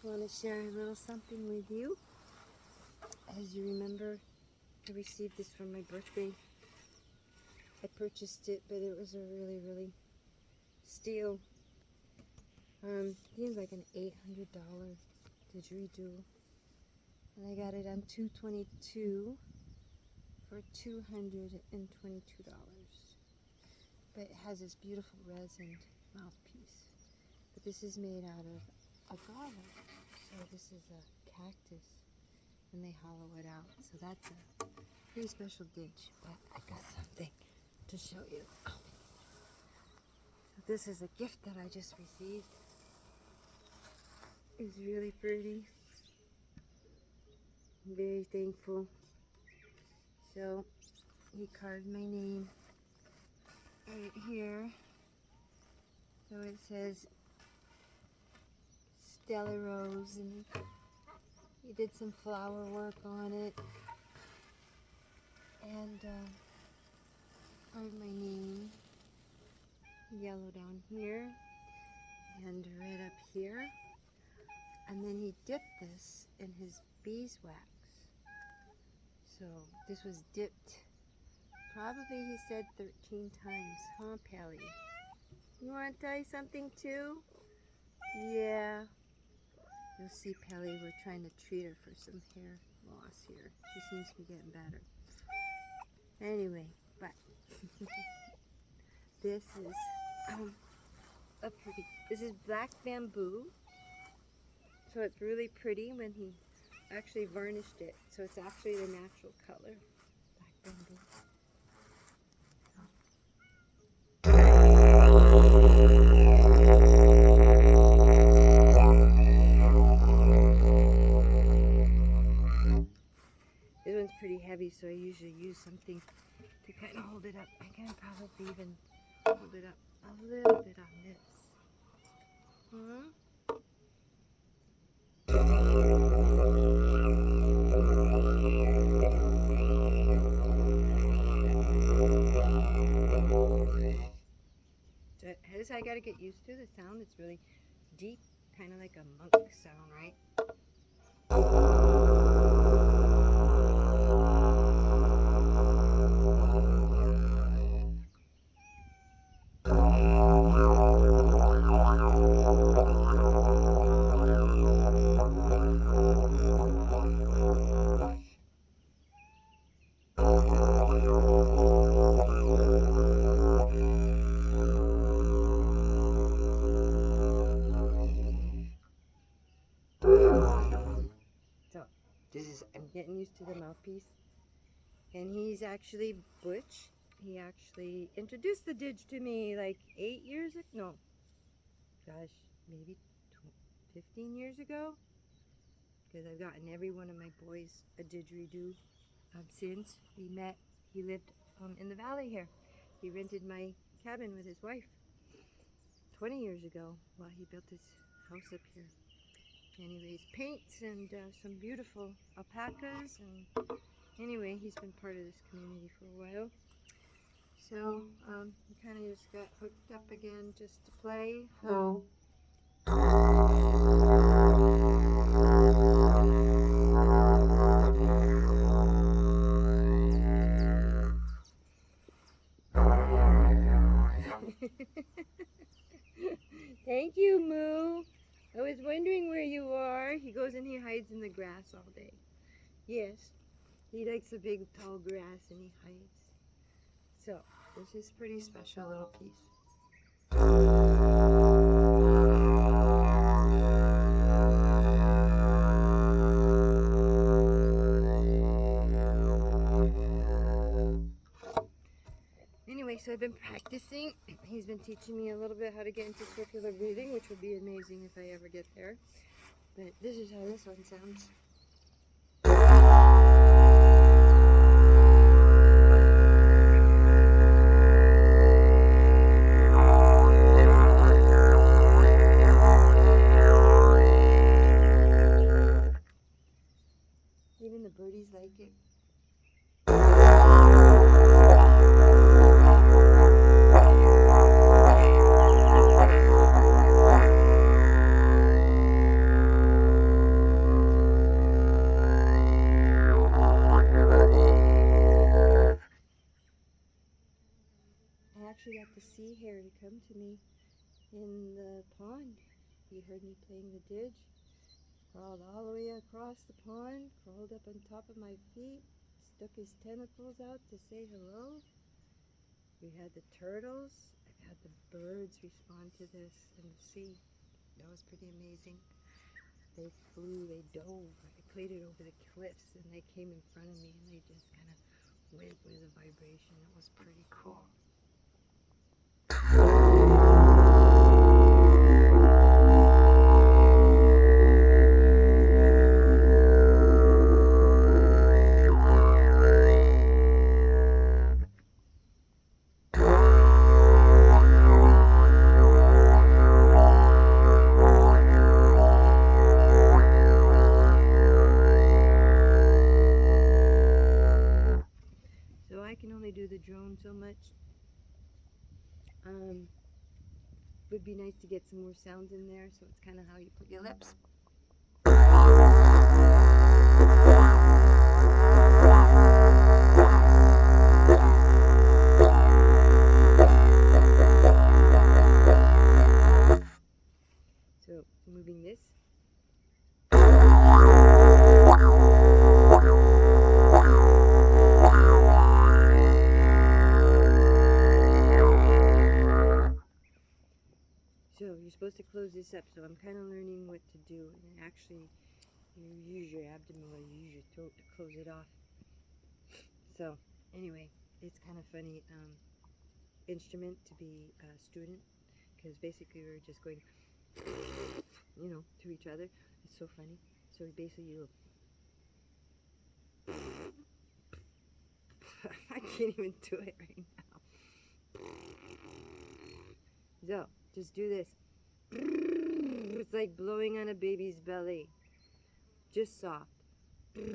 I want to share a little something with you. As you remember, I received this for my birthday. I purchased it, but it was a really steal. I think it was like an $800 didgeridoo. And I got it on 222 for $222. But it has this beautiful resined mouthpiece. But this is made out of agave. So this is a cactus. And they hollow it out. So that's a pretty special ditch. But I got something to show you. So this is a gift that I just received. It's really pretty. I'm very thankful. So he carved my name right here. So it says Stella Rose, and he did some flower work on it, and carved my name yellow down here and red up here, and then he dipped this in his beeswax. So this was dipped probably, he said, 13 times, huh, Pally? You want to tell you something too? Yeah. You'll see Pally, we're trying to treat her for some hair loss here. She seems to be getting better. Anyway, but this is this is black bamboo. So it's really pretty when he actually varnished it. So it's actually the natural color, black bamboo. This one's pretty heavy, so I usually use something to kind of hold it up. I can probably even hold it up a little bit on this. So this I gotta get used to the sound. It's really deep, kind of like a monk sound, right? I'm getting used to the mouthpiece. And he's actually Butch. He actually introduced the didge to me like 8 years ago. No, gosh, maybe 15 years ago. Because I've gotten every one of my boys a didgeridoo since we met. He lived in the valley here. He rented my cabin with his wife 20 years ago while he built his house up here. Anyways, paints and some beautiful alpacas, and anyway, he's been part of this community for a while. So we kind of just got hooked up again just to play. So thank you, Moo. I was wondering where you are. He goes and he hides in the grass all day. Yes, he likes the big tall grass and he hides. So this is a pretty special little piece. Anyway, so I've been practicing. He's been teaching me a little bit how to get into circular breathing, which would be amazing if I ever get there. But this is how this one sounds. Even the birdies like it. sea hare to come to me in the pond. He heard me playing the didge, crawled all the way across the pond, crawled up on top of my feet, stuck his tentacles out to say hello. We had the turtles. I've had the birds respond to this in the sea. That was pretty amazing. They flew, they dove. I played it over the cliffs and they came in front of me and they just kind of went with the vibration. It was pretty cool. So I can only do the drone so much. Would be nice to get some more sounds in there, so it's kind of how you put your lips. So moving this. So you're supposed to close this up, so I'm kind of learning what to do. And actually, you use your abdomen or you use your throat to close it off. So anyway, it's kind of funny instrument to be a student, because basically we're just going, to each other. It's so funny. So basically you I can't even do it right now. So just do this. It's like blowing on a baby's belly. Just soft. And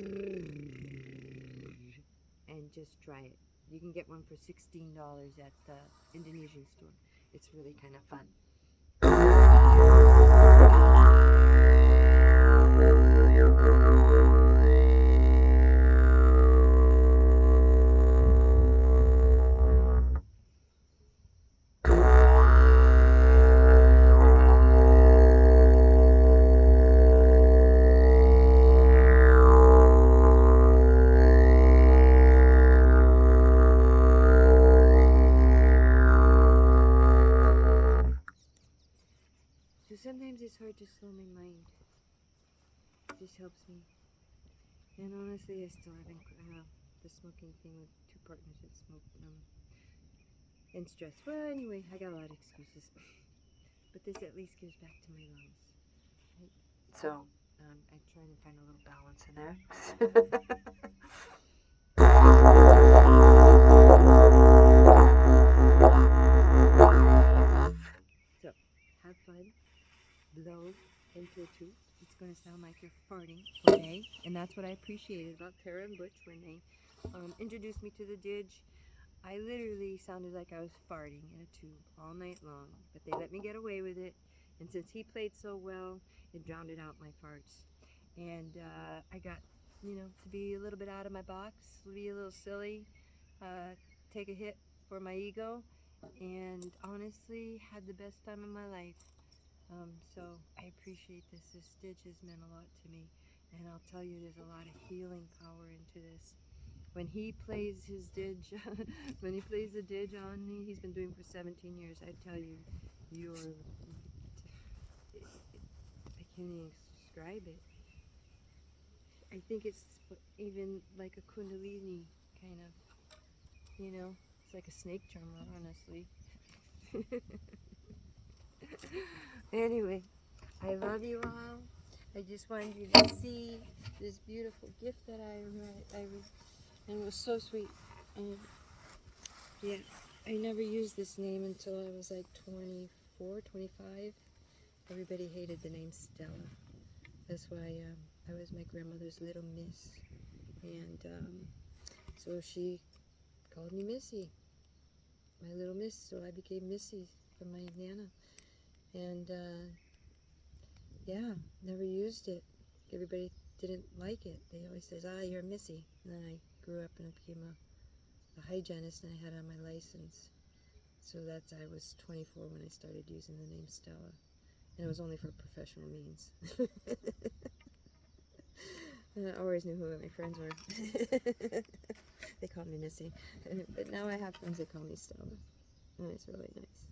just try it. You can get one for $16 at the Indonesian store. It's really kind of fun. Sometimes it's hard to slow my mind. It just helps me. And honestly, I still haven't the smoking thing with 2 partners that smoke and stress. Well, anyway, I got a lot of excuses, but this at least gives back to my lungs. Right? So I'm trying to find a little balance in there. So have fun. Blow into a tube. It's going to sound like you're farting, okay? And that's what I appreciated about Tara and Butch when they introduced me to the didge. I literally sounded like I was farting in a tube all night long, but they let me get away with it. And since he played so well, it drowned out my farts. And I got, to be a little bit out of my box, be a little silly, take a hit for my ego, and honestly had the best time of my life. So I appreciate this. This didge has meant a lot to me, and I'll tell you, there's a lot of healing power into this. When he plays his didge, when he plays the didge on me, he's been doing for 17 years. I tell you, I can't even describe it. I think it's even like a kundalini kind of, it's like a snake charmer, honestly. Anyway, I love you all. I just wanted you to see this beautiful gift that and it was so sweet. And yeah, I never used this name until I was like 24, 25. Everybody hated the name Stella. That's why I was my grandmother's little miss. And so she called me Missy, my little miss. So I became Missy from my Nana. And yeah, never used it. Everybody didn't like it. They always says, you're Missy. And then I grew up and I became a hygienist, and I had on my license. So that's, I was 24 when I started using the name Stella. And it was only for professional means. I always knew who my friends were. They called me Missy. But now I have friends that call me Stella. And it's really nice.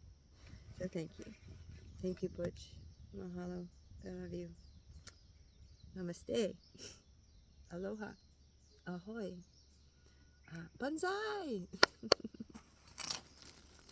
So thank you. Thank you, Butch. Mahalo. I love you. Namaste. Aloha. Ahoy. Banzai.